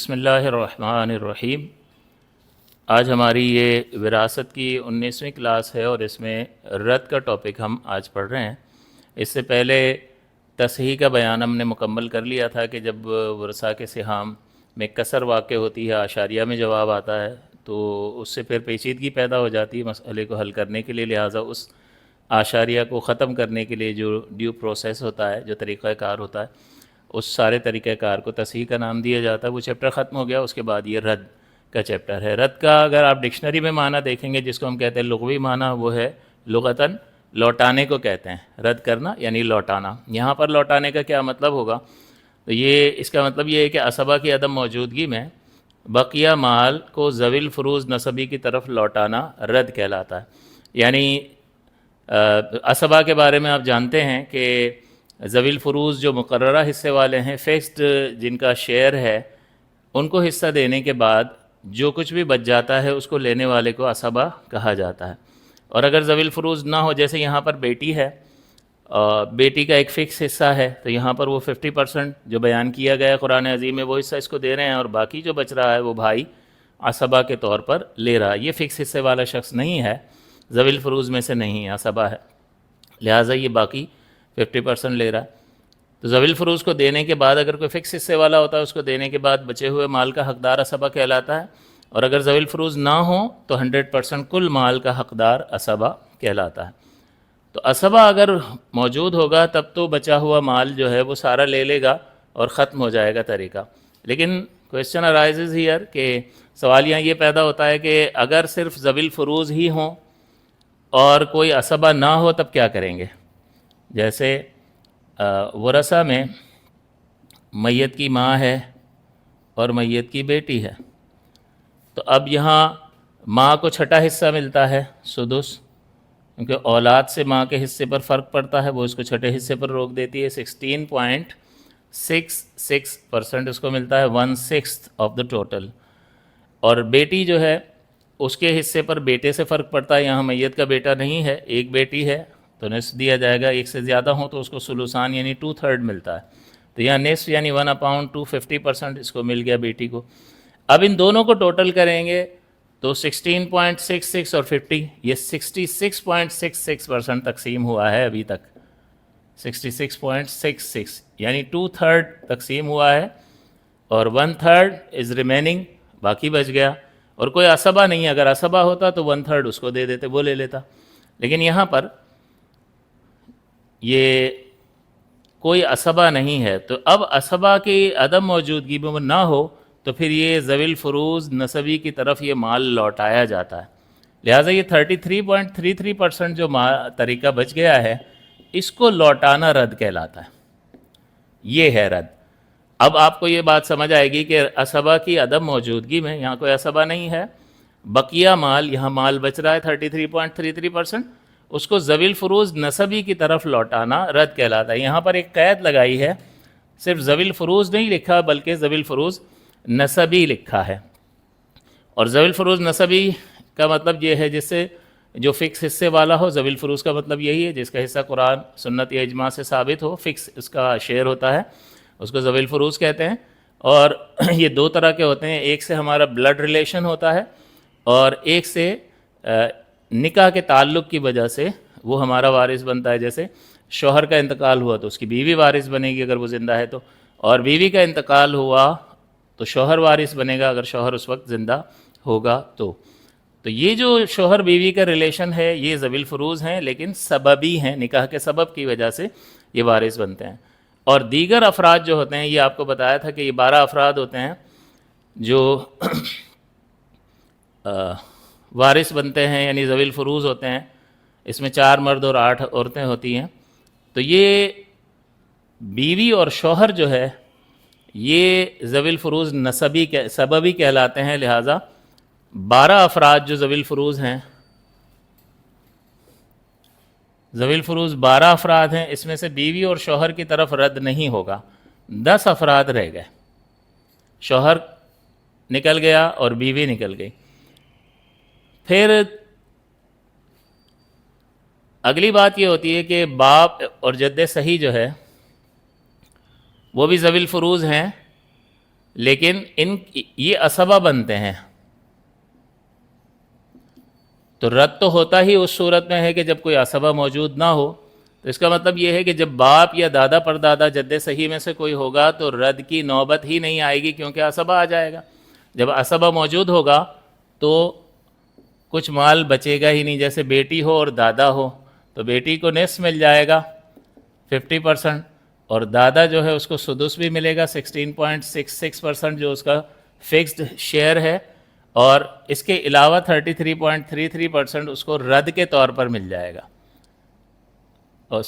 بسم اللہ الرحمن الرحیم۔ آج ہماری یہ وراثت کی 19ویں کلاس ہے اور اس میں رد کا ٹاپک ہم آج پڑھ رہے ہیں۔ اس سے پہلے تصحیح کا بیان ہم نے مکمل کر لیا تھا کہ جب ورثاء کے سہام میں کسر واقع ہوتی ہے، اشاریہ میں جواب آتا ہے تو اس سے پھر پیچیدگی پیدا ہو جاتی ہے مسئلے کو حل کرنے کے لیے، لہٰذا اس اشاریہ کو ختم کرنے کے لیے جو ڈیو پروسیس ہوتا ہے، جو طریقہ کار ہوتا ہے، اس سارے طریقہ کار کو تصحیح کا نام دیا جاتا ہے۔ وہ چیپٹر ختم ہو گیا، اس کے بعد یہ رد کا چیپٹر ہے۔ رد کا اگر آپ ڈکشنری میں معنی دیکھیں گے، جس کو ہم کہتے ہیں لغوی معنی، وہ ہے لغتاً لوٹانے کو کہتے ہیں۔ رد کرنا یعنی لوٹانا۔ یہاں پر لوٹانے کا کیا مطلب ہوگا؟ تو اس کا مطلب یہ ہے کہ عصبہ کی عدم موجودگی میں بقیہ مال کو ذوی الفروض نسبی کی طرف لوٹانا رد کہلاتا ہے۔ یعنی عصبہ کے بارے میں آپ جانتے ہیں کہ ذوی الفروض جو مقررہ حصے والے ہیں، فکسڈ جن کا شیئر ہے، ان کو حصہ دینے کے بعد جو کچھ بھی بچ جاتا ہے اس کو لینے والے کو عصبہ کہا جاتا ہے۔ اور اگر ذوی الفروض نہ ہو، جیسے یہاں پر بیٹی ہے، بیٹی کا ایک فکس حصہ ہے، تو یہاں پر وہ 50% جو بیان کیا گیا ہے قرآن عظیم میں، وہ حصہ اس کو دے رہے ہیں، اور باقی جو بچ رہا ہے وہ بھائی عصبہ کے طور پر لے رہا ہے۔ یہ فکس حصے والا شخص نہیں ہے، ذوی الفروض میں سے نہیں ہے، عصبہ ہے، لہٰذا یہ باقی 50% لے رہا ہے۔ تو ذوی الفروض کو دینے کے بعد اگر کوئی فکس حصے والا ہوتا ہے، اس کو دینے کے بعد بچے ہوئے مال کا حقدار عصبہ کہلاتا ہے، اور اگر ذوی الفروض نہ ہوں تو 100% کل مال کا حقدار عصبہ کہلاتا ہے۔ تو عصبہ اگر موجود ہوگا تب تو بچا ہوا مال جو ہے وہ سارا لے لے گا اور ختم ہو جائے گا طریقہ۔ لیکن کویسچن ارائزز ہیئر کہ سوال یہاں یہ پیدا ہوتا ہے کہ اگر صرف ذوی الفروض ہی ہوں اور کوئی عصبہ نہ ہو تب کیا کریں گے؟ جیسے ورثہ میں میت کی ماں ہے اور میت کی بیٹی ہے، تو اب یہاں ماں کو چھٹا حصہ ملتا ہے، سدس، کیونکہ اولاد سے ماں کے حصے پر فرق پڑتا ہے، وہ اس کو چھٹے حصے پر روک دیتی ہے۔ 16.66% اس کو ملتا ہے، 1/6 آف دا ٹوٹل۔ اور بیٹی جو ہے اس کے حصے پر بیٹے سے فرق پڑتا ہے، یہاں میت کا بیٹا نہیں ہے، ایک بیٹی ہے تو نصف دیا جائے گا، ایک سے زیادہ ہوں تو اس کو ثلثان یعنی 2/3 ملتا ہے، تو یہاں نصف یعنی 1/250% اس کو مل گیا بیٹی کو۔ اب ان دونوں کو ٹوٹل کریں گے تو 16.66 اور 50، یہ 66.66% تقسیم ہوا ہے ابھی تک، 66.66 یعنی 2/3 تقسیم ہوا ہے، اور 1/3 از ریمیننگ، باقی بچ گیا۔ اور کوئی عصبہ نہیں، اگر عصبہ ہوتا تو 1/3 اس کو دے دیتے، وہ لے لیتا، لیکن یہاں پر یہ کوئی عصبہ نہیں ہے، تو اب عصبہ کی عدم موجودگی میں وہ نہ ہو تو پھر یہ ذوی الفروض نسبی کی طرف یہ مال لوٹایا جاتا ہے۔ لہٰذا یہ 33.33% جو طریقہ بچ گیا ہے، اس کو لوٹانا رد کہلاتا ہے، یہ ہے رد۔ اب آپ کو یہ بات سمجھ آئے گی کہ عصبہ کی عدم موجودگی میں، یہاں کوئی عصبہ نہیں ہے، بقیہ مال، یہاں مال بچ رہا ہے 33.33%، اس کو ذوی الفروض نسبی کی طرف لوٹانا رد کہلاتا ہے۔ یہاں پر ایک قید لگائی ہے، صرف ذوی الفروض نہیں لکھا بلکہ ذوی الفروض نسبی لکھا ہے۔ اور ذوی الفروض نسبی کا مطلب یہ ہے جس سے جو فکس حصے والا ہو، ذوی الفروض کا مطلب یہی ہے جس کا حصہ قرآن سنت یا اجماع سے ثابت ہو، فکس اس کا شیئر ہوتا ہے، اس کو ذوی الفروض کہتے ہیں۔ اور یہ دو طرح کے ہوتے ہیں، ایک سے ہمارا بلڈ ریلیشن ہوتا ہے، اور ایک سے نکاح کے تعلق کی وجہ سے وہ ہمارا وارث بنتا ہے۔ جیسے شوہر کا انتقال ہوا تو اس کی بیوی وارث بنے گی اگر وہ زندہ ہے تو، اور بیوی کا انتقال ہوا تو شوہر وارث بنے گا اگر شوہر اس وقت زندہ ہوگا تو یہ جو شوہر بیوی کا ریلیشن ہے یہ ذوی الفروض ہیں، لیکن سببی ہیں، نکاح کے سبب کی وجہ سے یہ وارث بنتے ہیں۔ اور دیگر افراد جو ہوتے ہیں، یہ آپ کو بتایا تھا کہ یہ 12 افراد ہوتے ہیں جو وارث بنتے ہیں، یعنی ذوی الفروض ہوتے ہیں، اس میں 4 مرد اور 8 عورتیں ہوتی ہیں۔ تو یہ بیوی اور شوہر جو ہے یہ ذوی الفروض نسبی سببی کہلاتے ہیں، لہٰذا 12 افراد جو ذوی الفروض ہیں، ذوی الفروض 12 افراد ہیں، اس میں سے بیوی اور شوہر کی طرف رد نہیں ہوگا، 10 افراد رہ گئے، شوہر نکل گیا اور بیوی نکل گئی۔ پھر اگلی بات یہ ہوتی ہے کہ باپ اور جد صحیح جو ہے وہ بھی ذوی الفروض ہیں، لیکن یہ اسبہ بنتے ہیں، تو رد تو ہوتا ہی اس صورت میں ہے کہ جب کوئی اسبہ موجود نہ ہو. تو اس کا مطلب یہ ہے کہ جب باپ یا دادا پردادا جد صحیح میں سے کوئی ہوگا تو رد کی نوبت ہی نہیں آئے گی، کیونکہ اسبہ آ جائے گا. جب اسبہ موجود ہوگا تو کچھ مال بچے گا ہی نہیں. جیسے بیٹی ہو اور دادا ہو تو بیٹی کو نصف مل جائے گا 50%، اور دادا جو ہے اس کو سدس بھی ملے گا 16.66% جو اس کا فکسڈ شیئر ہے، اور اس کے علاوہ 33.33% اس کو رد کے طور پر مل جائے گا، اور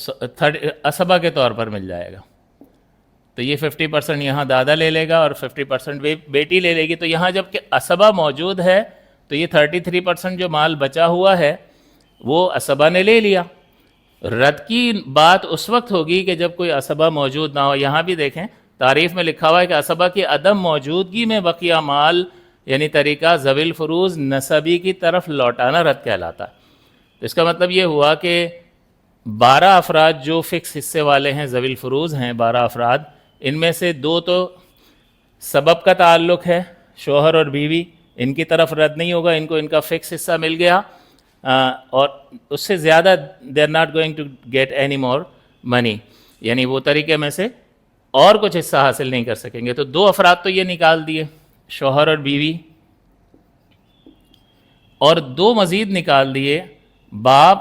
اسبہ کے طور پر مل جائے گا. تو یہ 50% یہاں دادا لے لے گا اور 50% بیٹی لے لے گی. تو یہاں جب کہ اسبہ موجود ہے تو یہ 33% جو مال بچا ہوا ہے وہ اسبہ نے لے لیا. رد کی بات اس وقت ہوگی کہ جب کوئی اسبہ موجود نہ ہو. یہاں بھی دیکھیں تعریف میں لکھا ہوا ہے کہ اسبہ کی عدم موجودگی میں بقیہ مال یعنی طریقہ ذوی الفروض نسبی کی طرف لوٹانا رد کہلاتا ہے. تو اس کا مطلب یہ ہوا کہ 12 افراد جو فکس حصے والے ہیں، ذوی الفروض ہیں 12 افراد، ان میں سے 2 تو سبب کا تعلق ہے، شوہر اور بیوی، ان کی طرف رد نہیں ہوگا، ان کو ان کا فکس حصہ مل گیا، اور اس سے زیادہ they are not going to get any more money, یعنی وہ طریقے میں سے اور کچھ حصہ حاصل نہیں کر سکیں گے. تو 2 افراد تو یہ نکال دیے، شوہر اور بیوی، اور 2 مزید نکال دیے، باپ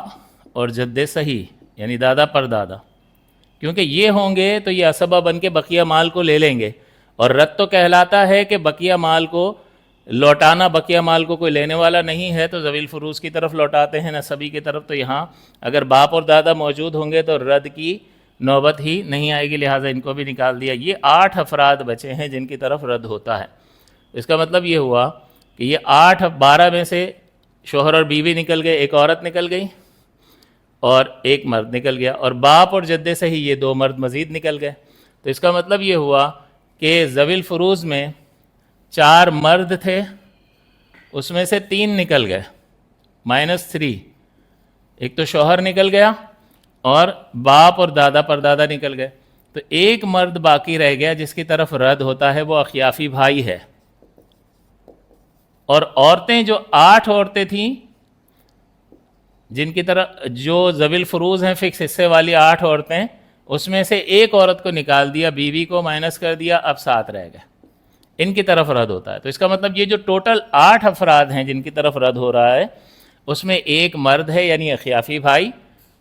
اور جد صحیح یعنی دادا پر دادا، کیونکہ یہ ہوں گے تو یہ اسبہ بن کے بقیہ مال کو لے لیں گے. اور رد تو کہلاتا ہے کہ بقیہ مال کو لوٹانا، بقیہ مال کو کوئی لینے والا نہیں ہے تو ذوی الفروض کی طرف لوٹاتے ہیں، نسبی کی طرف. تو یہاں اگر باپ اور دادا موجود ہوں گے تو رد کی نوبت ہی نہیں آئے گی، لہٰذا ان کو بھی نکال دیا. یہ 8 افراد بچے ہیں جن کی طرف رد ہوتا ہے. اس کا مطلب یہ ہوا کہ یہ 12 میں سے شوہر اور بیوی نکل گئے، ایک عورت نکل گئی اور ایک مرد نکل گیا، اور باپ اور جد صحیح یہ 2 مرد مزید نکل گئے. تو اس کا مطلب یہ ہوا کہ ذوی الفروض میں 4 مرد تھے، اس میں سے 3 نکل گئے -3، ایک تو شوہر نکل گیا اور باپ اور دادا پر دادا نکل گئے. تو ایک مرد باقی رہ گیا جس کی طرف رد ہوتا ہے، وہ اخیافی بھائی ہے. اور عورتیں جو 8 عورتیں تھیں جن کی طرف جو ذوی الفروض ہیں فکس حصے والی 8 عورتیں، اس میں سے ایک عورت کو نکال دیا، بیوی کو مائنس کر دیا، اب 7 رہ گئے، ان کی طرف رد ہوتا ہے. تو اس کا مطلب یہ جو ٹوٹل 8 افراد ہیں جن کی طرف رد ہو رہا ہے، اس میں ایک مرد ہے یعنی اخیافی بھائی،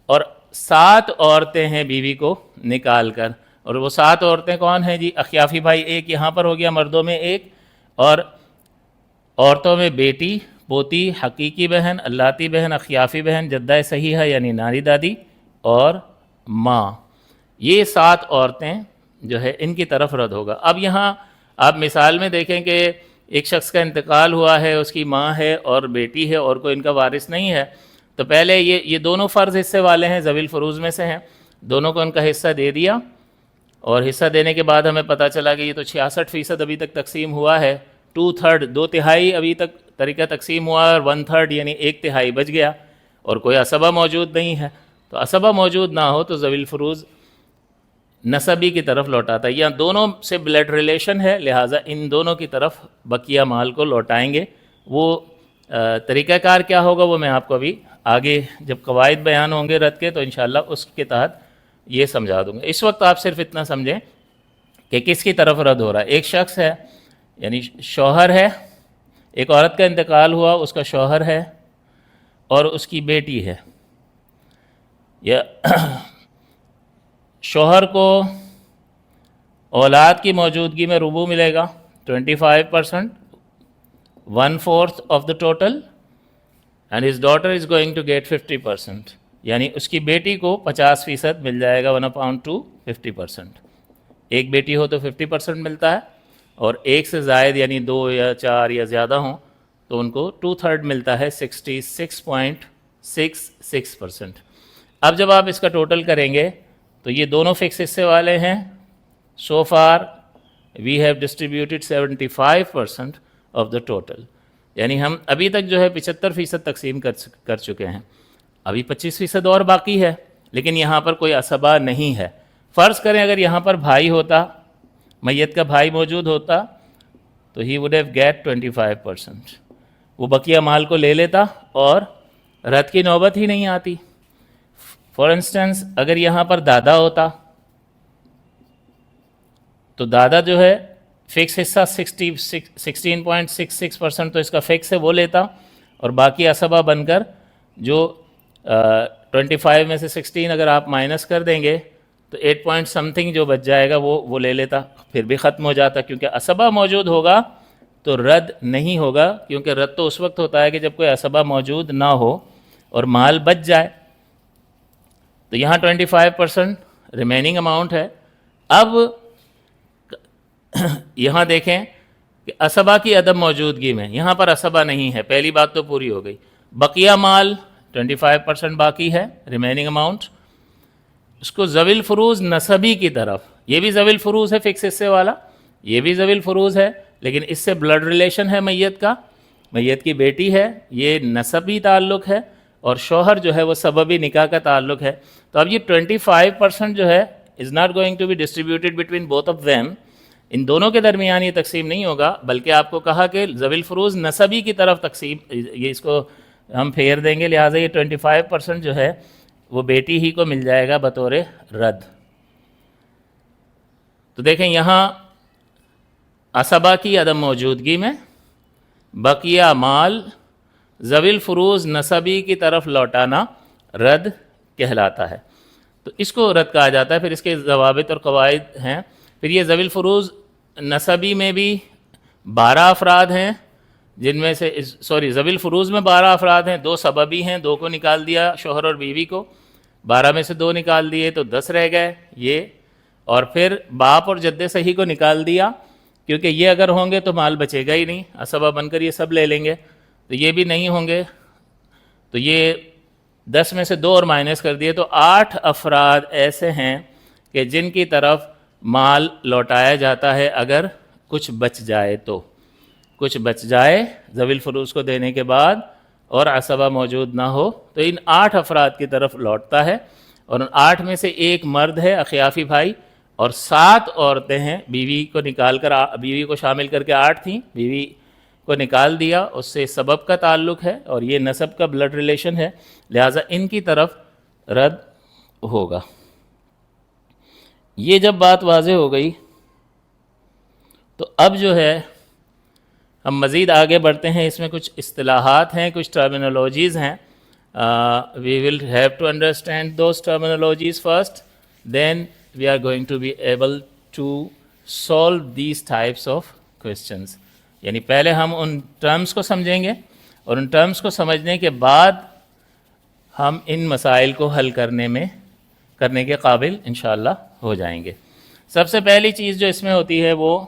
اور 7 عورتیں ہیں بیوی کو نکال کر. اور وہ 7 عورتیں کون ہیں جی؟ اخیافی بھائی ایک یہاں پر ہو گیا، مردوں میں ایک، اور عورتوں میں بیٹی، پوتی، حقیقی بہن، اللاتی بہن، اخیافی بہن، جدہ صحیحہ یعنی نانی دادی، اور ماں. یہ 7 عورتیں جو ہے ان کی طرف رد ہوگا. اب یہاں آپ مثال میں دیکھیں کہ ایک شخص کا انتقال ہوا ہے، اس کی ماں ہے اور بیٹی ہے اور کوئی ان کا وارث نہیں ہے. تو پہلے یہ دونوں فرض حصے والے ہیں، ذوی الفروض میں سے ہیں، دونوں کو ان کا حصہ دے دیا، اور حصہ دینے کے بعد ہمیں پتہ چلا کہ یہ تو 66% ابھی تک تقسیم ہوا ہے، 2/3 2/3 ابھی تک طریقہ تقسیم ہوا ہے، اور 1/3 یعنی 1/3 بچ گیا، اور کوئی اسبہ موجود نہیں ہے. تو اسبہ موجود نہ ہو تو ذوی الفروض نسبی کی طرف لوٹاتا ہے. یہاں دونوں سے بلڈ ریلیشن ہے، لہٰذا ان دونوں کی طرف بقیہ مال کو لوٹائیں گے. وہ طریقہ کار کیا ہوگا وہ میں آپ کو ابھی آگے جب قواعد بیان ہوں گے رد کے تو انشاءاللہ اس کے تحت یہ سمجھا دوں گا. اس وقت آپ صرف اتنا سمجھیں کہ کس کی طرف رد ہو رہا ہے. ایک شخص ہے یعنی شوہر ہے، ایک عورت کا انتقال ہوا، اس کا شوہر ہے اور اس کی بیٹی ہے. یا شوہر کو اولاد کی موجودگی میں ربع ملے گا 25%، 1/4 of the total, and his daughter is going to get 50%، یعنی اس کی بیٹی کو 50% مل جائے گا 1/2 50%. ایک بیٹی ہو تو 50% ملتا ہے، اور ایک سے زائد یعنی 2 یا 4 یا زیادہ ہوں تو ان کو 2/3 ملتا ہے 66.66%. اب جب آپ اس کا ٹوٹل کریں گے تو یہ دونوں فکس حصے والے ہیں. So far we have distributed 75% of the total, یعنی ہم ابھی تک جو ہے 75% تقسیم کر چکے ہیں. ابھی 25% اور باقی ہے، لیکن یہاں پر کوئی اسبہ نہیں ہے. فرض کریں اگر یہاں پر بھائی ہوتا، میت کا بھائی موجود ہوتا تو ہی وڈ ہیو گیٹ 25%. وہ بقیہ مال کو لے لیتا اور رد کی نوبت ہی نہیں آتی. فار انسٹنس اگر یہاں پر دادا ہوتا تو دادا جو ہے فکس حصہ 16.66% تو اس کا فکس ہے وہ لیتا, اور باقی اسبہ بن کر جو 25 میں سے 16 اگر آپ مائنس کر دیں گے تو 8 پوائنٹ سمتھنگ جو بچ جائے گا وہ لے لیتا, پھر بھی ختم ہو جاتا, کیونکہ اسبہ موجود ہوگا تو رد نہیں ہوگا, کیونکہ رد تو اس وقت ہوتا ہے کہ جب کوئی اسبہ موجود نہ ہو اور مال بچ جائے. تو یہاں 25% ریمیننگ اماؤنٹ ہے. اب یہاں دیکھیں کہ اسبہ کی عدم موجودگی میں یہاں پر اسبہ نہیں ہے, پہلی بات تو پوری ہو گئی. بقیہ مال 25% باقی ہے ریمیننگ اماؤنٹ, اس کو ذوی الفروض نسبی کی طرف, یہ بھی ذوی الفروض ہے فکس حصے والا, یہ بھی ذوی الفروض ہے لیکن اس سے بلڈ ریلیشن ہے میت کا, میت کی بیٹی ہے, یہ نسبی تعلق ہے, اور شوہر جو ہے وہ سببی نکاح کا تعلق ہے. تو اب یہ 25% جو ہے is not going to be distributed between both of them, ان دونوں کے درمیان یہ تقسیم نہیں ہوگا, بلکہ آپ کو کہا کہ ذوی الفروض نسبی کی طرف تقسیم, یہ اس کو ہم پھیر دیں گے, لہٰذا یہ 25% جو ہے وہ بیٹی ہی کو مل جائے گا بطور رد. تو دیکھیں یہاں اسبہ کی عدم موجودگی میں بقیہ مال ذوی الفروض نسبی کی طرف لوٹانا رد کہلاتا ہے. تو اس کو رد کہا جاتا ہے. پھر اس کے ضوابط اور قواعد ہیں. پھر یہ ذوی الفروض نسبی میں بھی 12 افراد ہیں, جن میں سے ذوی الفروض میں 12 افراد ہیں, 2 سببی ہیں, 2 کو نکال دیا شوہر اور بیوی کو, 12 میں سے 2 نکال دیے تو 10 رہ گئے یہ, اور پھر باپ اور جد صحیح کو نکال دیا, کیونکہ یہ اگر ہوں گے تو مال بچے گا ہی نہیں, اسبہ بن کر یہ سب لے لیں گے, تو یہ بھی نہیں ہوں گے, تو یہ 10 میں سے 2 اور مائنس کر دیے تو 8 افراد ایسے ہیں کہ جن کی طرف مال لوٹایا جاتا ہے اگر کچھ بچ جائے تو, کچھ بچ جائے ذوی الفروض کو دینے کے بعد اور اسبہ موجود نہ ہو تو ان 8 افراد کی طرف لوٹتا ہے. اور ان 8 میں سے ایک مرد ہے اخیافی بھائی, اور 7 عورتیں ہیں, بیوی کو نکال کر, بیوی کو شامل کر کے 8 تھیں, بیوی کو نکال دیا, اس سے سبب کا تعلق ہے اور یہ نسب کا بلڈ ریلیشن ہے, لہٰذا ان کی طرف رد ہوگا. یہ جب بات واضح ہو گئی تو اب جو ہے ہم مزید آگے بڑھتے ہیں. اس میں کچھ اصطلاحات ہیں, کچھ ٹرمینالوجیز ہیں. We will have to understand those terminologies first, then we are going to be able to solve these types of questions. یعنی پہلے ہم ان ٹرمز کو سمجھیں گے اور ان ٹرمز کو سمجھنے کے بعد ہم ان مسائل کو حل کرنے کے قابل انشاءاللہ ہو جائیں گے. سب سے پہلی چیز جو اس میں ہوتی ہے وہ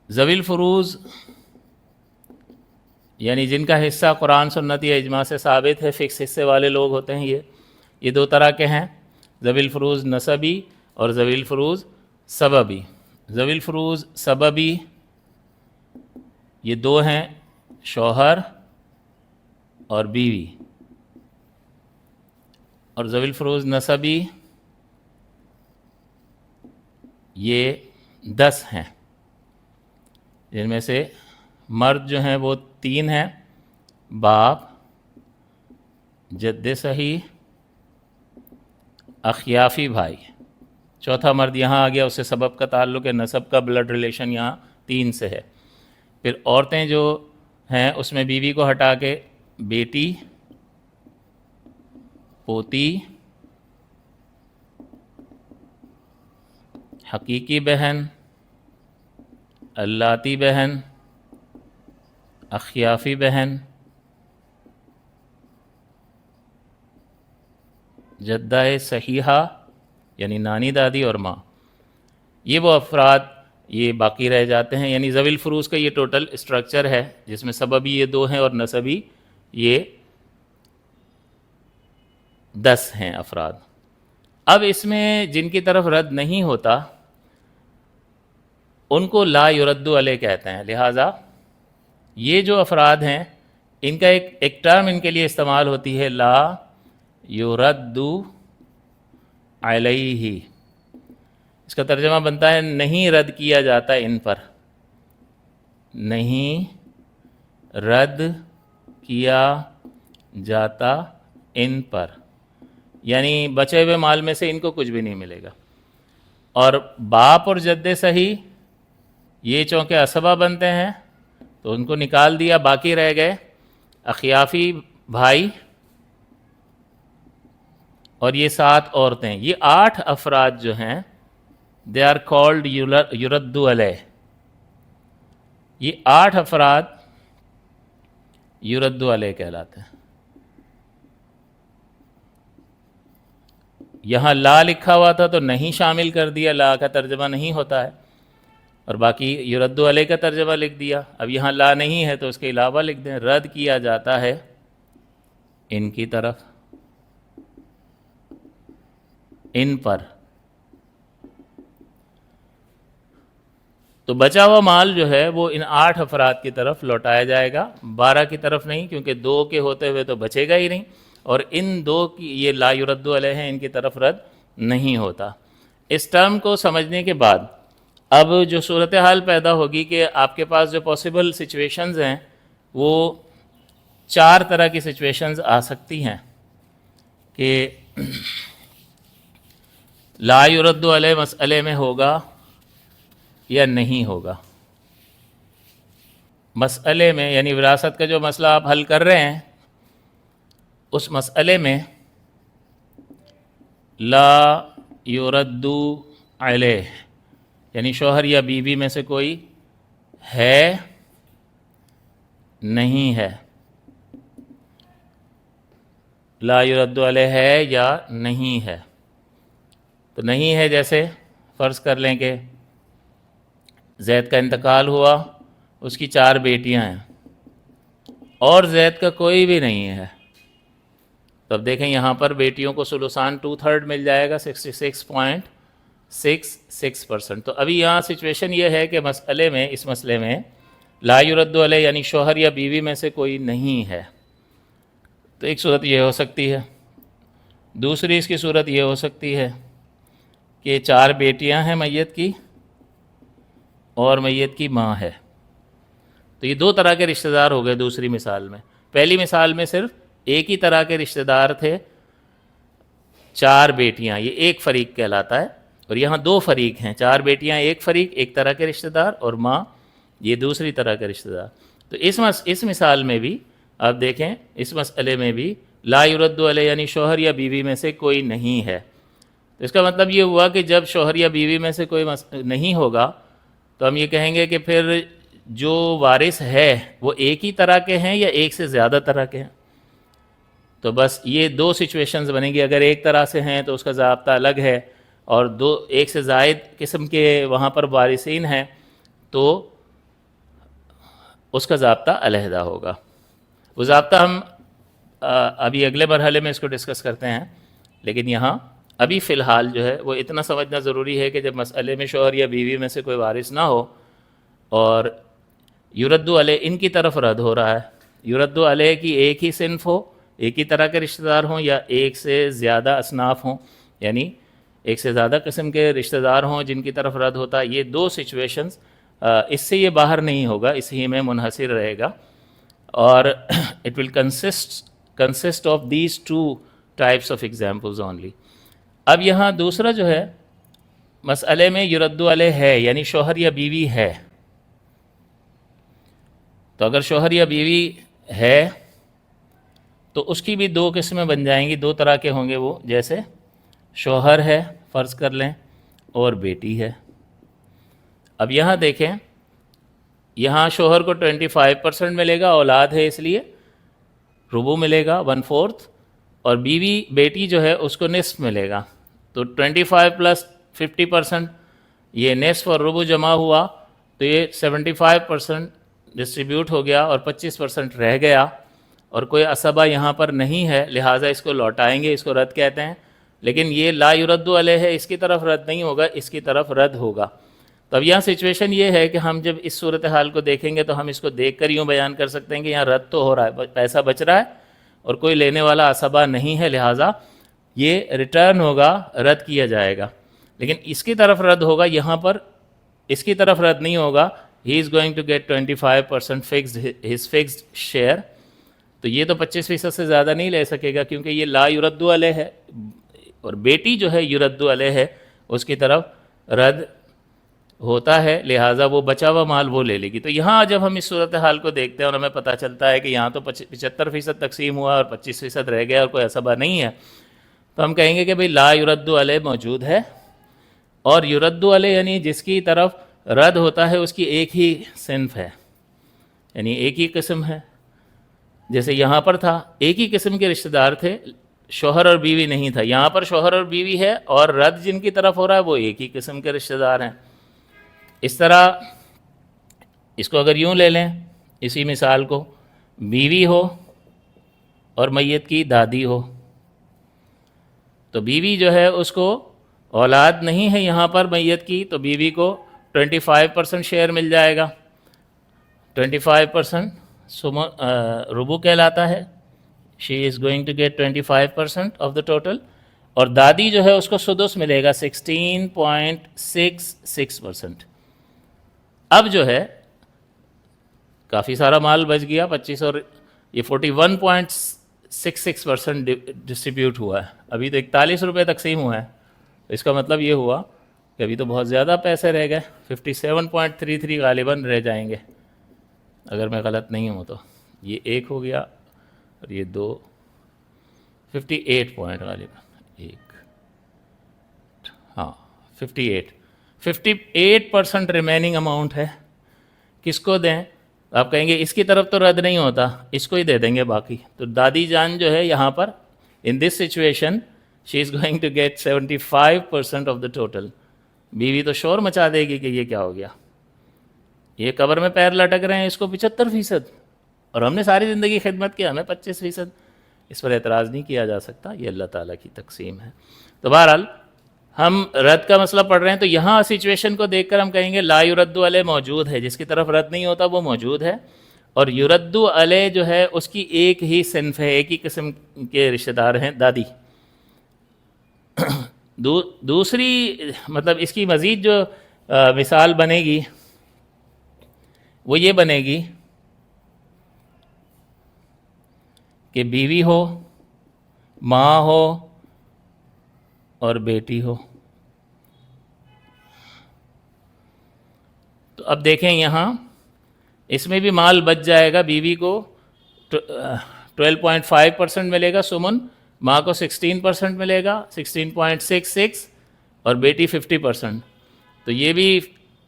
ذوی الفروض, یعنی جن کا حصہ قرآن سنت یا اجماع سے ثابت ہے, فکس حصے والے لوگ ہوتے ہیں. یہ 2 طرح کے ہیں, ذوی الفروض نسبی اور ذوی الفروض سببی. ذوی الفروض سببی یہ 2 ہیں, شوہر اور بیوی, اور ذوی الفروض نسبی یہ 10 ہیں, جن میں سے مرد جو ہیں وہ 3 ہیں, باپ, جد صحیح, اخیافی بھائی. چوتھا مرد یہاں آ گیا, اس سے سبب کا تعلق ہے, نسب کا بلڈ ریلیشن یہاں 3 سے ہے. پھر عورتیں جو ہیں اس میں بیوی کو ہٹا کے بیٹی, پوتی, حقیقی بہن, اللاتی بہن, اخیافی بہن, جدہ صحیحہ یعنی نانی دادی اور ماں. یہ وہ افراد یہ باقی رہ جاتے ہیں. یعنی ذوی الفروض کا یہ ٹوٹل اسٹرکچر ہے جس میں سببی یہ 2 ہیں اور نسبی یہ 10 ہیں افراد. اب اس میں جن کی طرف رد نہیں ہوتا ان کو لا یرد علیہ کہتے ہیں. لہٰذا یہ جو افراد ہیں ان کا ایک ٹرم ان کے لیے استعمال ہوتی ہے, لا یرد علیہ. اس کا ترجمہ بنتا ہے نہیں رد کیا جاتا ان پر، نہیں رد کیا جاتا ان پر، یعنی بچے ہوئے مال میں سے ان کو کچھ بھی نہیں ملے گا۔ اور باپ اور جد صحیح یہ چونکہ اسبہ بنتے ہیں تو ان کو نکال دیا، باقی رہ گئے اخیافی بھائی اور یہ 7 عورتیں۔ یہ 8 افراد جو ہیں دے آر کالڈ یرد علیہ، یہ 8 افراد یرد علیہ کہلاتے ہیں۔ یہاں لا لکھا ہوا تھا تو نہیں شامل کر دیا، لا کا ترجمہ نہیں ہوتا ہے، اور باقی یرد علیہ کا ترجمہ لکھ دیا۔ اب یہاں لا نہیں ہے تو اس کے علاوہ لکھ دیں رد کیا جاتا ہے ان کی طرف، ان پر۔ تو بچا ہوا مال جو ہے وہ ان 8 افراد کی طرف لوٹایا جائے گا، 12 کی طرف نہیں، کیونکہ 2 کے ہوتے ہوئے تو بچے گا ہی نہیں، اور ان 2 کی یہ لا یرد علیہ ہیں، ان کی طرف رد نہیں ہوتا۔ اس ٹرم کو سمجھنے کے بعد اب جو صورتحال پیدا ہوگی کہ آپ کے پاس جو پاسبل سچویشنز ہیں وہ 4 طرح کی سچویشنز آ سکتی ہیں کہ لا یرد علیہ مسئلے میں ہوگا یا نہیں ہوگا۔ مسئلے میں یعنی وراثت کا جو مسئلہ آپ حل کر رہے ہیں اس مسئلے میں لا یرد علیہ یعنی شوہر یا بیوی میں سے کوئی ہے نہیں ہے، لا یرد علیہ ہے یا نہیں ہے۔ تو نہیں ہے جیسے فرض کر لیں کہ زید کا انتقال ہوا، اس کی 4 بیٹیاں ہیں اور زید کا کوئی بھی نہیں ہے، تو اب دیکھیں یہاں پر بیٹیوں کو ثلثان 2/3 مل جائے گا 66.66%۔ تو ابھی یہاں سچویشن یہ ہے کہ اس مسئلے میں لا یرد علیہ یعنی شوہر یا بیوی میں سے کوئی نہیں ہے۔ تو ایک صورت یہ ہو سکتی ہے، دوسری اس کی صورت یہ ہو سکتی ہے کہ 4 بیٹیاں ہیں میت کی اور میت کی ماں ہے، تو یہ 2 طرح کے رشتہ دار ہو گئے دوسری مثال میں۔ پہلی مثال میں صرف ایک ہی طرح کے رشتہ دار تھے، 4 بیٹیاں، یہ ایک فریق کہلاتا ہے، اور یہاں 2 فریق ہیں، 4 بیٹیاں ایک فریق، ایک طرح کے رشتہ دار، اور ماں یہ دوسری طرح کے رشتہ دار۔ تو اس مثال میں بھی آپ دیکھیں، اس مسئلے میں بھی لا یرد علیہ یعنی شوہر یا بیوی میں سے کوئی نہیں ہے۔ تو اس کا مطلب یہ ہوا کہ جب شوہر یا بیوی میں سے کوئی نہیں ہوگا تو ہم یہ کہیں گے کہ پھر جو وارث ہے وہ ایک ہی طرح کے ہیں یا ایک سے زیادہ طرح کے ہیں۔ تو بس یہ 2 سچویشنز بنیں گی، اگر ایک طرح سے ہیں تو اس کا ضابطہ الگ ہے، اور ایک سے زائد قسم کے وہاں پر وارثین ہیں تو اس کا ضابطہ علیحدہ ہوگا۔ وہ ضابطہ ہم ابھی اگلے مرحلے میں اس کو ڈسکس کرتے ہیں، لیکن یہاں ابھی فی الحال جو ہے وہ اتنا سمجھنا ضروری ہے کہ جب مسئلے میں شوہر یا بیوی میں سے کوئی وارث نہ ہو اور یرد علیہ ان کی طرف رد ہو رہا ہے، یرد علیہ کی ایک ہی صنف ہو، ایک ہی طرح کے رشتہ دار ہوں، یا ایک سے زیادہ اصناف ہوں، یعنی ایک سے زیادہ قسم کے رشتہ دار ہوں جن کی طرف رد ہوتا ہے، یہ 2 سچویشنز، اس سے یہ باہر نہیں ہوگا، اس ہی میں منحصر رہے گا، اور it will consist of these 2 types of examples only. اب یہاں دوسرا جو ہے مسئلے میں یرد علیہ ہے یعنی شوہر یا بیوی ہے، تو اگر شوہر یا بیوی ہے تو اس کی بھی 2 قسمیں بن جائیں گی، 2 طرح کے ہوں گے وہ، جیسے شوہر ہے فرض کر لیں اور بیٹی ہے۔ اب یہاں دیکھیں، یہاں شوہر کو 25% ملے گا، اولاد ہے اس لیے ربع ملے گا 1/4، اور بیٹی جو ہے اس کو نصف ملے گا، تو 25 + 50% یہ نصف اور ربع جمع ہوا تو یہ 75% ڈسٹریبیوٹ ہو گیا اور 25% رہ گیا، اور کوئی عصبہ یہاں پر نہیں ہے، لہٰذا اس کو لوٹائیں گے، اس کو رد کہتے ہیں، لیکن یہ لا یرد علیہ ہے، اس کی طرف رد نہیں ہوگا، اس کی طرف رد ہوگا۔ تو اب یہاں سچویشن یہ ہے کہ ہم جب اس صورتحال کو دیکھیں گے تو ہم اس کو دیکھ کر یوں بیان کر سکتے ہیں کہ یہاں رد تو ہو رہا ہے، پیسہ بچ رہا ہے اور کوئی لینے والا عصبہ نہیں ہے، لہٰذا یہ ریٹرن ہوگا، رد کیا جائے گا۔ لیکن اس کی طرف رد ہوگا، یہاں پر اس کی طرف رد نہیں ہوگا. He is going to get 25% fixed his fixed share. تو یہ تو 25% سے زیادہ نہیں لے سکے گا کیونکہ یہ لا یرد علیہ ہے، اور بیٹی جو ہے یرد علیہ ہے، اس کی طرف رد ہوتا ہے، لہٰذا وہ بچا ہوا مال وہ لے لے گی. تو یہاں جب ہم اس صورتحال کو دیکھتے ہیں اور ہمیں پتہ چلتا ہے کہ یہاں تو 75% تقسیم ہوا اور 25% رہ گیا اور کوئی عصبہ نہیں ہے، تو ہم کہیں گے کہ بھئی لا یرد علیہ موجود ہے. اور یرد علیہ یعنی جس کی طرف رد ہوتا ہے اس کی ایک ہی صنف ہے، یعنی ایک ہی قسم ہے. جیسے یہاں پر تھا ایک ہی قسم کے رشتہ دار تھے، شوہر اور بیوی نہیں تھا. یہاں پر شوہر اور بیوی ہے اور رد جن کی طرف ہو رہا ہے وہ ایک ہی قسم کے رشتہ دار ہیں. اس طرح اس کو اگر یوں لے لیں، اسی مثال کو، بیوی ہو اور میت کی دادی ہو، تو بیوی جو ہے اس کو اولاد نہیں ہے یہاں پر میت کی، تو بیوی کو 25% شیئر مل جائے گا. 25% ربع کہلاتا ہے. She is going to get 25% of the total. اور دادی جو ہے اس کو سدس ملے گا 16.66%. اب جو ہے کافی سارا مال بچ گیا، 25 اور یہ 41.66% ڈسٹریبیوٹ ہوا ہے. ابھی تو 41 روپے تقسیم ہوا ہے. اس کا مطلب یہ ہوا کہ ابھی تو بہت زیادہ پیسے رہ گئے، 57.33 غالباً رہ جائیں گے اگر میں غلط نہیں ہوں تو. یہ ایک ہو گیا اور یہ 2، 58 پوائنٹ غالباً ایک، ہاں 58% ریمیننگ اماؤنٹ ہے. کس کو دیں؟ آپ کہیں گے اس کی طرف تو رد نہیں ہوتا، اس کو ہی دے دیں گے باقی. تو دادی جان جو ہے یہاں پر in this situation she is going to get 75% of the total. بیوی تو شور مچا دے گی کہ یہ کیا ہو گیا، یہ قبر میں پیر لٹک رہے ہیں، اس کو 75%، اور ہم نے ساری زندگی خدمت کی، ہمیں 25%. اس پر اعتراض نہیں کیا جا سکتا، یہ اللہ تعالیٰ کی تقسیم ہے. تو بہرحال ہم رد کا مسئلہ پڑھ رہے ہیں، تو یہاں سچویشن کو دیکھ کر ہم کہیں گے لا یرد علیہ موجود ہے، جس کی طرف رد نہیں ہوتا وہ موجود ہے. اور یرد علیہ جو ہے اس کی ایک ہی صنف ہے، ایک ہی قسم کے رشتہ دار ہیں، دادی. دوسری مطلب اس کی مزید جو مثال بنے گی وہ یہ بنے گی کہ بیوی ہو، ماں ہو اور بیٹی ہو. تو اب دیکھیں یہاں اس میں بھی مال بچ جائے گا. بیوی کو 12.5% ملے گا سمن، ماں کو 16% ملے گا 16.66، اور بیٹی 50%. تو یہ بھی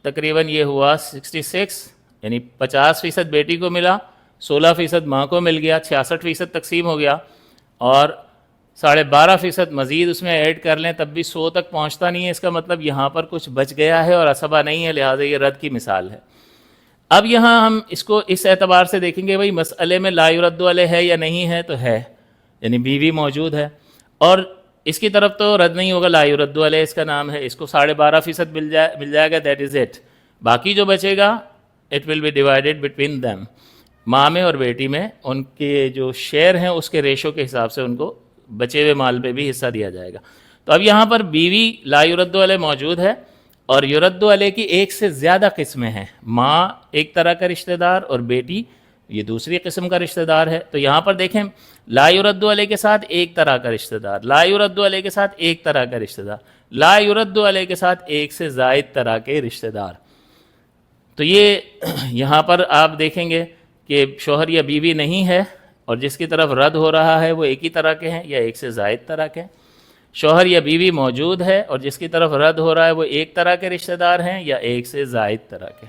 تقریباً یہ ہوا 66، یعنی 50% بیٹی کو ملا، 16% ماں کو مل گیا، 66% تقسیم ہو گیا، اور 12.5% مزید اس میں ایڈ کر لیں تب بھی 100 تک پہنچتا نہیں ہے. اس کا مطلب یہاں پر کچھ بچ گیا ہے اور عصبہ نہیں ہے، لہٰذا یہ رد کی مثال ہے. اب یہاں ہم اس کو اس اعتبار سے دیکھیں گے بھائی مسئلے میں لا یرد علیہ ہے یا نہیں ہے، تو ہے، یعنی بیوی موجود ہے اور اس کی طرف تو رد نہیں ہوگا، لا یرد علیہ اس کا نام ہے. اس کو 12.5% مل جائے گا، دیٹ از اٹ. باقی جو بچے گا it will be divided between them. ماں میں اور بیٹی میں ان کے جو شیئر ہیں اس کے ریشو کے حساب سے ان کو بچے ہوئے مال پہ بھی حصہ دیا جائے گا. تو اب یہاں پر بیوی لا یرد علیہ موجود ہے اور یرد علیہ کی ایک سے زیادہ قسمیں ہیں. ماں ایک طرح کا رشتہ دار اور بیٹی یہ دوسری قسم کا رشتہ دار ہے. تو یہاں پر دیکھیں لا یرد علیہ کے ساتھ ایک طرح کا رشتہ دار، لا یرد علیہ کے ساتھ ایک طرح کا رشتہ دار، لا یرد علیہ کے ساتھ ایک سے زائد طرح کے رشتہ دار. تو یہ یہاں پر آپ دیکھیں گے کہ شوہر یا بیوی نہیں ہے اور جس کی طرف رد ہو رہا ہے وہ ایک ہی طرح کے ہیں یا ایک سے زائد طرح کے. شوہر یا بیوی موجود ہے اور جس کی طرف رد ہو رہا ہے وہ ایک طرح کے رشتہ دار ہیں یا ایک سے زائد طرح کے.